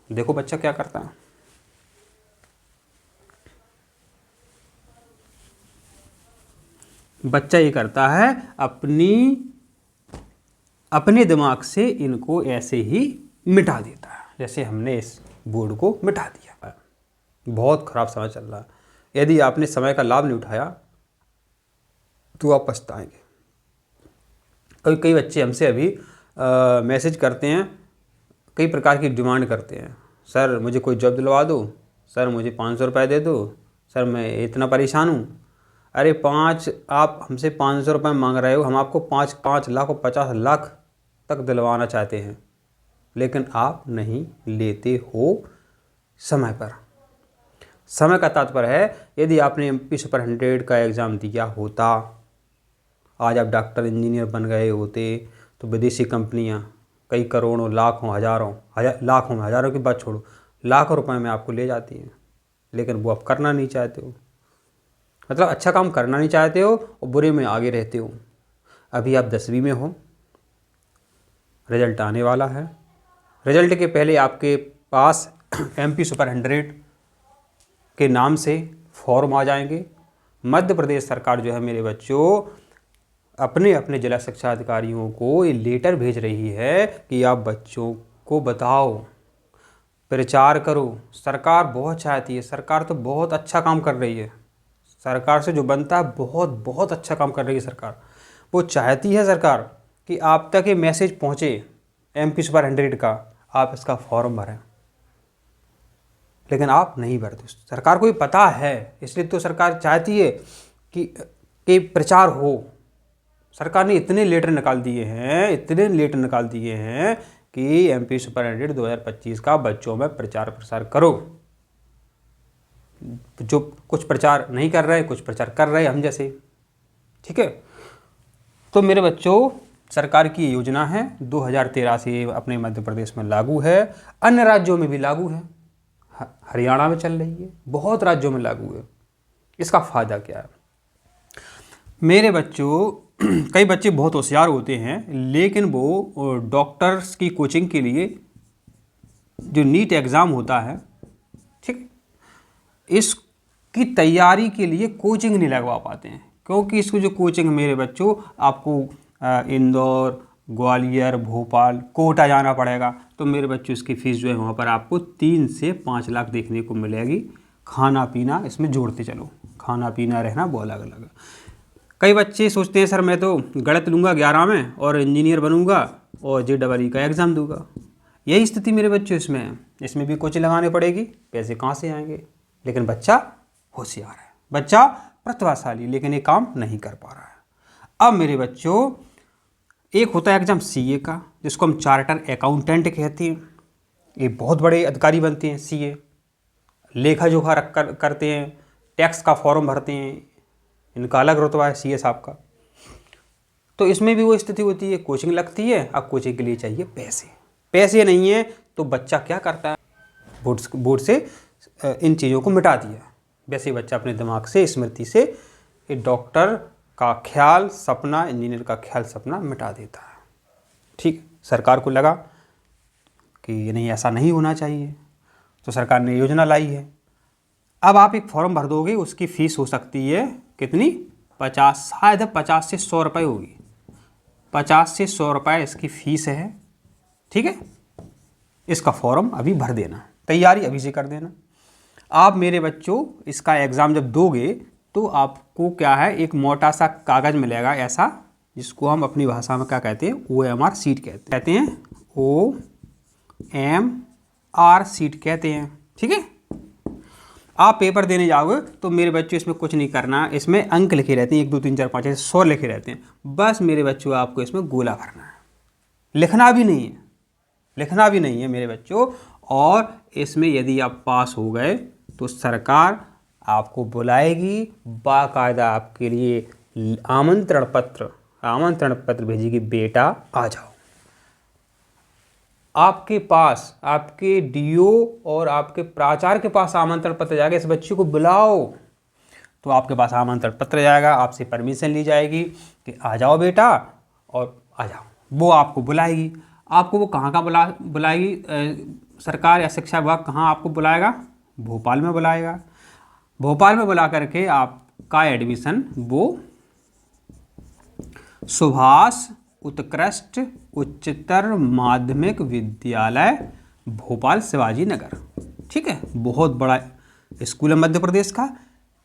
देखो बच्चा क्या करता है। बच्चा ये करता है, अपने दिमाग से इनको ऐसे ही मिटा देता है, जैसे हमने इस बोर्ड को मिटा दिया। बहुत खराब समय चल रहा है। यदि आपने समय का लाभ नहीं उठाया तो आप पछताएंगे। कई बच्चे हमसे अभी मैसेज करते हैं, कई प्रकार की डिमांड करते हैं। सर मुझे कोई जॉब दिलवा दो, सर मुझे 500 रुपये दे दो, सर मैं इतना परेशान हूँ। अरे आप हमसे 500 रुपये मांग रहे हो, हम आपको 5 लाख और 50 लाख तक दिलवाना चाहते हैं, लेकिन आप नहीं लेते हो समय पर। समय का तात्पर्य है, यदि आपने MP सुपर 100 का एग्ज़ाम दिया होता, आज आप डॉक्टर इंजीनियर बन गए होते, तो विदेशी कंपनियां कई करोड़ों लाखों हज़ारों की बात छोड़ो, लाखों रुपए में आपको ले जाती हैं, लेकिन वो आप करना नहीं चाहते हो। मतलब अच्छा काम करना नहीं चाहते हो और बुरे में आगे रहते हो। अभी आप 10वीं में हो, रिजल्ट आने वाला है। रिजल्ट के पहले आपके पास MP सुपर 100 के नाम से फॉर्म आ जाएंगे। मध्य प्रदेश सरकार जो है मेरे बच्चों, अपने अपने जिला शिक्षा अधिकारियों को ये लेटर भेज रही है कि आप बच्चों को बताओ, प्रचार करो। सरकार बहुत चाहती है, सरकार तो बहुत अच्छा काम कर रही है, सरकार से जो बनता है बहुत बहुत अच्छा काम कर रही है सरकार। वो चाहती है सरकार कि आप तक ये मैसेज पहुँचे MP सुपर 100 का, आप इसका फॉर्म भरें, लेकिन आप नहीं भरते। सरकार को भी पता है, इसलिए तो सरकार चाहती है कि प्रचार हो। सरकार ने इतने लेटर निकाल दिए हैं कि MP सुपर 100 2025 का बच्चों में प्रचार प्रसार करो। जो कुछ प्रचार नहीं कर रहे, कुछ प्रचार कर रहे हम जैसे, ठीक है। तो मेरे बच्चों, सरकार की योजना है, 2013 से अपने मध्य प्रदेश में लागू है, अन्य राज्यों में भी लागू है, हरियाणा में चल रही है, बहुत राज्यों में लागू है। इसका फ़ायदा क्या है मेरे बच्चों? कई बच्चे बहुत होशियार होते हैं, लेकिन वो डॉक्टर्स की कोचिंग के लिए जो नीट एग्ज़ाम होता है, ठीक, इसकी तैयारी के लिए कोचिंग नहीं लगवा पाते हैं, क्योंकि इसको जो कोचिंग मेरे बच्चों आपको इंदौर, ग्वालियर, भोपाल, कोटा जाना पड़ेगा। तो मेरे बच्चों इसकी फ़ीस जो है वहाँ पर आपको 3 से 5 लाख देखने को मिलेगी। खाना पीना इसमें जोड़ते चलो, खाना पीना रहना वो अलग अलग है। कई बच्चे सोचते हैं सर मैं तो गणित लूँगा 11 में और इंजीनियर बनूँगा और JEE का एग्ज़ाम दूंगा। यही स्थिति मेरे बच्चों इसमें है। इसमें भी कोचिंग लगानी पड़ेगी, पैसे कहाँ से आएंगे? लेकिन बच्चा होशियार है, बच्चा प्रतिभाशाली, लेकिन ये काम नहीं कर पा रहा है। अब मेरे बच्चों, एक होता है एग्ज़ाम CA का, जिसको हम चार्टर अकाउंटेंट कहते हैं। ये बहुत बड़े अधिकारी बनते हैं CA, लेखा जोखा करते हैं, टैक्स का फॉर्म भरते हैं, इनका अलग रुतबा है CA साहब का। तो इसमें भी वो स्थिति होती है, कोचिंग लगती है। अब कोचिंग के लिए चाहिए पैसे नहीं है तो बच्चा क्या करता है, बोर्ड से इन चीज़ों को मिटा दिया। वैसे बच्चा अपने दिमाग से, स्मृति से डॉक्टर का ख्याल सपना, इंजीनियर का ख्याल सपना मिटा देता है। ठीक, सरकार को लगा कि नहीं, ऐसा नहीं होना चाहिए, तो सरकार ने योजना लाई है। अब आप एक फॉर्म भर दोगे, उसकी फ़ीस हो सकती है कितनी, 50, शायद 50 से 100 रुपये होगी। 50 से 100 रुपये इसकी फ़ीस है, ठीक है। इसका फॉर्म अभी भर देना, तैयारी अभी से कर देना। आप मेरे बच्चों इसका एग्ज़ाम जब दोगे तो आपको क्या है, एक मोटा सा कागज़ मिलेगा ऐसा, जिसको हम अपनी भाषा में क्या कहते हैं, OMR शीट कहते हैं, OMR शीट कहते हैं, ठीक है। आप पेपर देने जाओगे तो मेरे बच्चों इसमें कुछ नहीं करना, इसमें अंक लिखे रहते हैं, 1 2 3 4 5 6 100 लिखे रहते हैं। बस मेरे बच्चों आपको इसमें गोला भरना है, लिखना भी नहीं है मेरे बच्चों। और इसमें यदि आप पास हो गए तो सरकार आपको बुलाएगी, बाकायदा आपके लिए आमंत्रण पत्र भेजेगी, बेटा आ जाओ। आपके पास, आपके DO और आपके प्राचार्य के पास आमंत्रण पत्र जाएगा, इस बच्चे को बुलाओ। तो आपके पास आमंत्रण पत्र जाएगा, आपसे परमिशन ली जाएगी कि आ जाओ बेटा, और आ जाओ। वो आपको बुलाएगी। आपको वो कहाँ का बुलाएगी, सरकार या शिक्षा विभाग कहाँ आपको बुलाएगा? भोपाल में बुलाएगा। भोपाल में बुला करके आपका एडमिशन वो सुभाष उत्कृष्ट उच्चतर माध्यमिक विद्यालय भोपाल शिवाजी नगर, ठीक है, बहुत बड़ा स्कूल है मध्य प्रदेश का।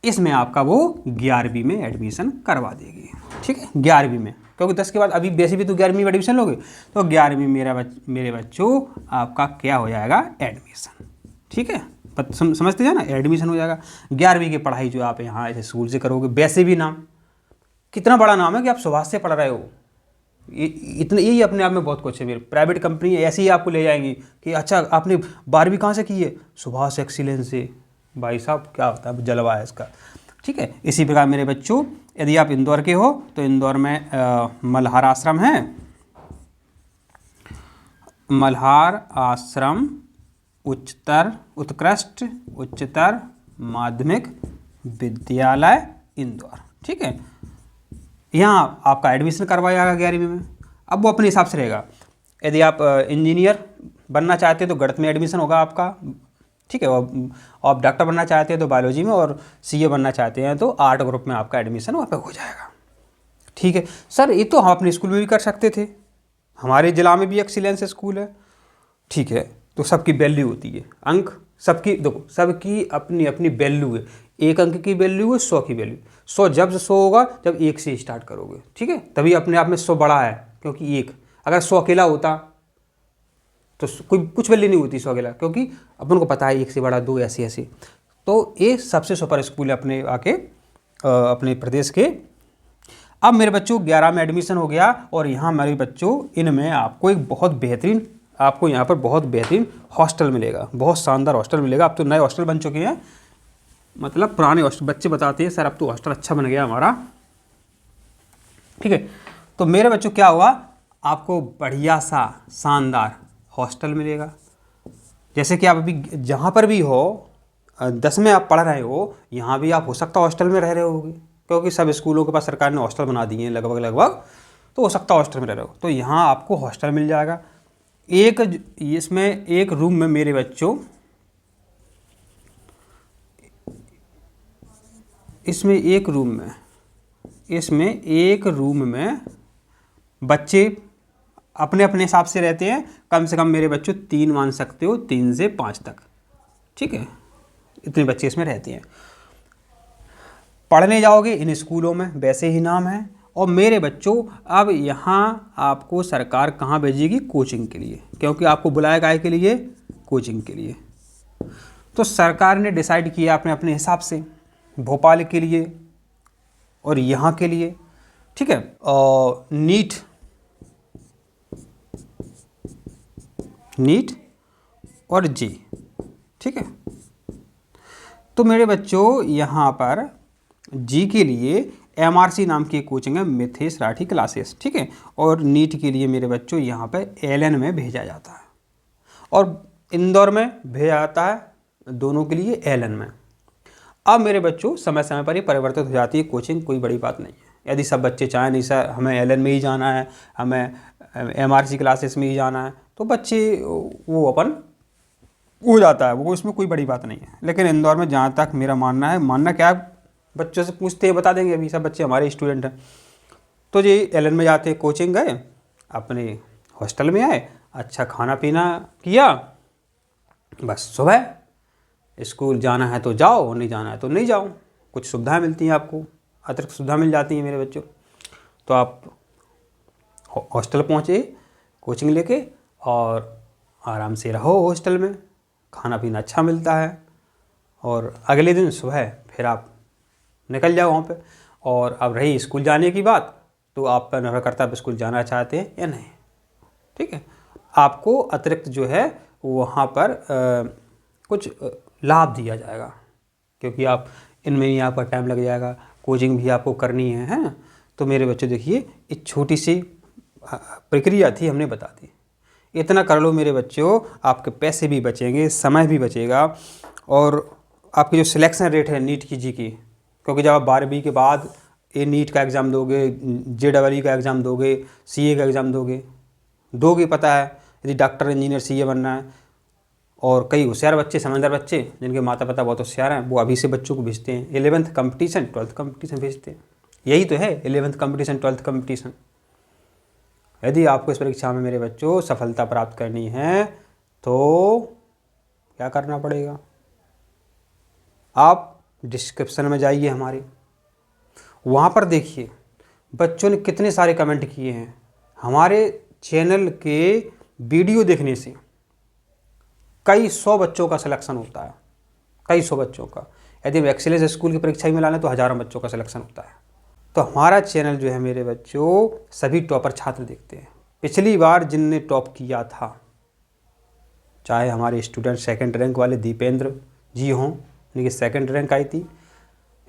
इसमें आपका वो 11वीं में एडमिशन करवा देगी, ठीक है, 11वीं में, क्योंकि 10 के बाद अभी वैसे भी तो 11वीं में एडमिशन लोगे, तो 11वीं मेरे बच्चों आपका क्या हो जाएगा? एडमिशन, ठीक है, समझते हैं ना, एडमिशन हो जाएगा। 11वीं की पढ़ाई जो आप यहाँ इस स्कूल से करोगे, वैसे भी नाम कितना बड़ा नाम है कि आप सुभाष से पढ़ रहे हो, इतने यही अपने आप में बहुत कुछ है। मेरे प्राइवेट कंपनी ऐसे ही आपको ले जाएंगी कि अच्छा आपने 12वीं कहाँ से की है? सुभाष एक्सीलेंस से। भाई साहब क्या होता है, जलवा है इसका, ठीक है। इसी प्रकार मेरे बच्चों, यदि आप इंदौर के हो तो इंदौर में मल्हार आश्रम है, मल्हार आश्रम उत्कृष्ट उच्चतर माध्यमिक विद्यालय इंदौर, ठीक है। यहाँ आपका एडमिशन करवाया जाएगा 11वीं में। अब वो अपने हिसाब से रहेगा। यदि आप इंजीनियर बनना चाहते हैं तो गणित में एडमिशन होगा आपका, ठीक है, और आप डॉक्टर बनना चाहते हैं तो बायोलॉजी में, और सीए बनना चाहते हैं तो आर्ट ग्रुप में आपका एडमिशन वहाँ पे हो जाएगा, ठीक है। सर ये तो हम अपने स्कूल में भी कर सकते थे, हमारे ज़िला में भी एक्सीलेंस स्कूल है, ठीक है। तो सबकी वैल्यू होती है, अंक सबकी, देखो सबकी अपनी अपनी वैल्यू है। 1 अंक की वैल्यू है, 100 की वैल्यू। 100 जब 100 होगा जब 1 से स्टार्ट करोगे, ठीक है, तभी अपने आप में 100 बड़ा है, क्योंकि 1 अगर 100 अकेला होता तो कोई कुछ वैल्यू नहीं होती 100 अकेला, क्योंकि अपन को पता है 1 से बड़ा 2, ऐसे ऐसे। तो ये सबसे सुपर स्कूल है अपने अपने प्रदेश के। अब मेरे बच्चों 11 में एडमिशन हो गया, और यहाँ मेरे बच्चों इनमें आपको एक बहुत बेहतरीन, आपको यहाँ पर बहुत बेहतरीन हॉस्टल मिलेगा, बहुत शानदार हॉस्टल मिलेगा। अब तो नए हॉस्टल बन चुके हैं, मतलब पुराने हॉस्टल, बच्चे बताते हैं सर अब तो हॉस्टल अच्छा बन गया हमारा, ठीक है। तो मेरे बच्चों क्या हुआ, आपको बढ़िया सा शानदार हॉस्टल मिलेगा। जैसे कि आप अभी जहाँ पर भी हो, 10 में आप पढ़ रहे हो, यहाँ भी आप हो सकता है हॉस्टल में रह रहे होगे, क्योंकि सब स्कूलों के पास सरकार ने हॉस्टल बना दिए हैं लगभग, तो हो सकता है हॉस्टल में रह रहे हो, तो यहाँ आपको हॉस्टल मिल जाएगा। इसमें एक रूम में मेरे बच्चों, इसमें एक रूम में बच्चे अपने अपने हिसाब से रहते हैं। कम से कम मेरे बच्चों 3 मान सकते हो, 3 से 5 तक, ठीक है, इतने बच्चे इसमें रहते हैं। पढ़ने जाओगे इन स्कूलों में, वैसे ही नाम है। और मेरे बच्चों अब यहाँ आपको सरकार कहाँ भेजेगी? कोचिंग के लिए, क्योंकि आपको बुलाया गया के लिए, कोचिंग के लिए। तो सरकार ने डिसाइड किया अपने अपने हिसाब से, भोपाल के लिए और यहाँ के लिए, ठीक है, और नीट और जी, ठीक है। तो मेरे बच्चों यहाँ पर जी के लिए MRC नाम की कोचिंग है, मिथेश राठी क्लासेस, ठीक है, और नीट के लिए मेरे बच्चों यहाँ पे LN में भेजा जाता है, और इंदौर में भेजा जाता है, दोनों के लिए LN में। अब मेरे बच्चों समय समय पर ही परिवर्तित हो जाती है कोचिंग, कोई बड़ी बात नहीं है। यदि सब बच्चे चाहें नहीं सर हमें LN में ही जाना है, हमें MRC क्लासेस में ही जाना है, तो बच्चे वो अपन हो जाता है, वो इसमें कोई बड़ी बात नहीं है। लेकिन इंदौर में जहाँ तक मेरा मानना क्या है, बच्चों से पूछते हैं, बता देंगे, अभी सब बच्चे हमारे स्टूडेंट हैं। तो जी LN में जाते, कोचिंग गए, अपने हॉस्टल में आए, अच्छा खाना पीना किया, बस सुबह स्कूल जाना है तो जाओ, नहीं जाना है तो नहीं जाओ। कुछ सुविधाएं मिलती हैं आपको, अतिरिक्त सुविधा मिल जाती है मेरे बच्चों। तो आप हॉस्टल पहुँचे कोचिंग लेके, और आराम से रहो हॉस्टल में, खाना पीना अच्छा मिलता है, और अगले दिन सुबह फिर आप निकल जाओ वहाँ पे। और अब रही स्कूल जाने की बात, तो आप पर निर्भर करता है आप स्कूल जाना चाहते हैं या नहीं, ठीक है। आपको अतिरिक्त जो है वहाँ पर कुछ लाभ दिया जाएगा, क्योंकि आप इनमें ही आपका टाइम लग जाएगा, कोचिंग भी आपको करनी है ना। तो मेरे बच्चों देखिए, एक छोटी सी प्रक्रिया थी, हमने बता दी, इतना कर लो मेरे बच्चों, आपके पैसे भी बचेंगे, समय भी बचेगा, और आपकी जो सिलेक्शन रेट है नीट की जी की, क्योंकि जब आप 12वीं के बाद ये नीट का एग्ज़ाम दोगे, JEE का एग्ज़ाम दोगे, CA का एग्ज़ाम दोगे, पता है, यदि डॉक्टर इंजीनियर CA बनना है और कई होशियार बच्चे, समझदार बच्चे जिनके माता पिता बहुत होशियार हैं, वो अभी से बच्चों को भेजते हैं 11th कंपटीशन 12th कंपटीशन भेजते हैं। यही तो है 11th कंपटीशन 12th कंपटीशन। यदि आपको इस परीक्षा में मेरे बच्चों सफलता प्राप्त करनी है तो क्या करना पड़ेगा, आप डिस्क्रिप्शन में जाइए हमारे, वहाँ पर देखिए बच्चों ने कितने सारे कमेंट किए हैं। हमारे चैनल के वीडियो देखने से कई सौ बच्चों का सिलेक्शन होता है, कई सौ बच्चों का। यदि हम एक्सीलेंस स्कूल की परीक्षा में लाने तो हज़ारों बच्चों का सिलेक्शन होता है। तो हमारा चैनल जो है मेरे बच्चों सभी टॉपर छात्र देखते हैं। पिछली बार जिनने टॉप किया था, चाहे हमारे स्टूडेंट सेकंड रैंक वाले दीपेंद्र जी हों, उनकी सेकंड रैंक आई थी,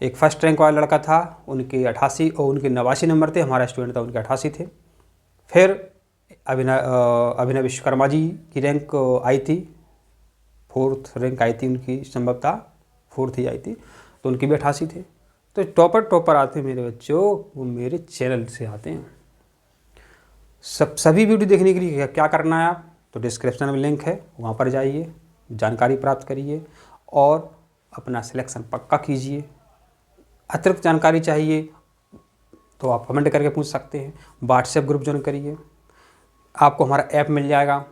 एक फर्स्ट रैंक वाला लड़का था, उनके 88 और उनके 89 नंबर थे, हमारा स्टूडेंट था उनके 88 थे। फिर अभिनव विश्वकर्मा जी की रैंक आई थी, 4th रैंक आई थी उनकी, संभवतः 4th ही आई थी, तो उनके भी 88 थे। तो टॉपर आते हैं मेरे बच्चों, वो मेरे चैनल से आते हैं। सभी वीडियो देखने के लिए क्या करना है आप, तो डिस्क्रिप्शन में लिंक है, वहाँ पर जाइए, जानकारी प्राप्त करिए और अपना सिलेक्शन पक्का कीजिए। अतिरिक्त जानकारी चाहिए तो आप कमेंट करके पूछ सकते हैं। व्हाट्सएप ग्रुप ज्वाइन करिए, आपको हमारा ऐप मिल जाएगा,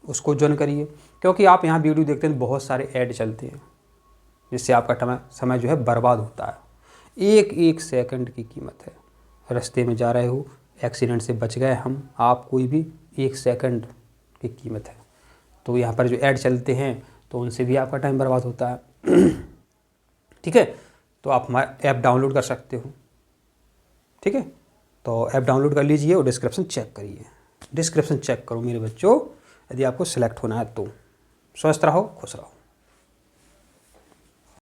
उसको ज्वाइन करिए, क्योंकि आप यहाँ वीडियो देखते हैं बहुत सारे ऐड चलते हैं, जिससे आपका समय जो है बर्बाद होता है। एक एक सेकंड की कीमत है। रास्ते में जा रहे हो, एक्सीडेंट से बच गए हम, आप कोई भी, 1 सेकंड की कीमत है। तो यहाँ पर जो ऐड चलते हैं तो उनसे भी आपका टाइम बर्बाद होता है। ठीक है, तो आप हमारा ऐप डाउनलोड कर सकते हो। ठीक है, तो ऐप डाउनलोड कर लीजिए और डिस्क्रिप्शन चेक करिए, डिस्क्रिप्शन चेक करो मेरे बच्चों, यदि आपको सिलेक्ट होना है तो। स्वस्थ रहो, खुश रहो।